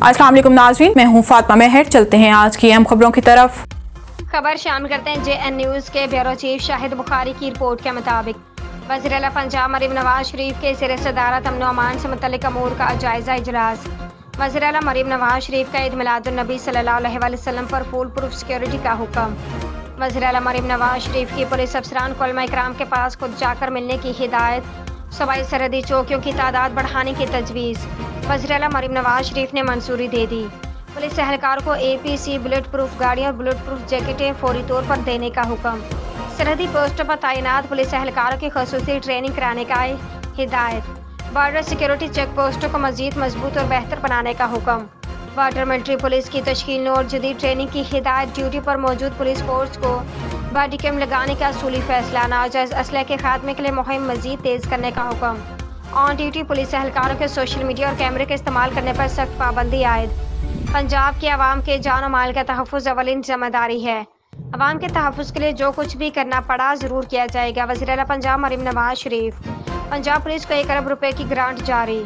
अस्सलाम वालेकुम नाज़रीन, मैं हूँ फातिमा मेहर। चलते हैं आज की अहम खबरों की तरफ। खबर शामिल करते हैं JN न्यूज़ के ब्यूरो चीफ शाहिद बुखारी की रिपोर्ट के मुताबिक वज़ीर आला पंजाब मरीम नवाज शरीफ के ज़ेर सदारत अमन व अमान से मुतल्लिक़ अमूर का जायज़ा इजलास। वज़ीर आला मरीम नवाज शरीफ का ईद मिलादुन नबी सल्लल्लाहु अलैहि वसल्लम पर फुल प्रूफ सिक्योरिटी का हुक्म। वज़ीर आला मरीम नवाज शरीफ की पुलिस अफसरान को उलमा इकराम के पास खुद जाकर मिलने की हिदायत। सूबाई सरहदी चौकियों की तादाद बढ़ाने की तजवीज़। वज़ीर आला मरीम नवाज शरीफ ने मंजूरी दे दी। पुलिस एहलकार को APC बुलेट प्रूफ गाड़ियाँ और बुलेट प्रूफ जैकेटें फौरी तौर पर देने का हुक्म। सरहदी पोस्टों पर तैनात पुलिस एहलकारों की खसूसी ट्रेनिंग कराने का हिदायत। बॉर्डर सिक्योरिटी चेक पोस्टों को मज़ीद मजबूत और बेहतर बनाने का हुक्म। बॉर्डर मिलिट्री पुलिस की तश्कील और जदीद ट्रेनिंग की हिदायत। ड्यूटी पर मौजूद पुलिस फोर्स को बॉडी कैम लगाने का असूली फैसला। नाजायज़ असलहे के खात्मे के लिए मुहिम मज़ीद तेज़ करने का हुक्म। ऑन ड्यूटी पुलिस एहलकारों के सोशल मीडिया और कैमरे के इस्तेमाल करने पर सख्त पाबंदी आयद। पंजाब के अवाम के जान और माल का तहफ़्फ़ुज़ अवलिन जिम्मेदारी है। अवाम के तहफ़्फ़ुज़ के लिए जो कुछ भी करना पड़ा ज़रूर किया जाएगा। वज़ीर आला पंजाब मरीम नवाज शरीफ। पंजाब पुलिस को 1 अरब रुपए की ग्रांट जारी।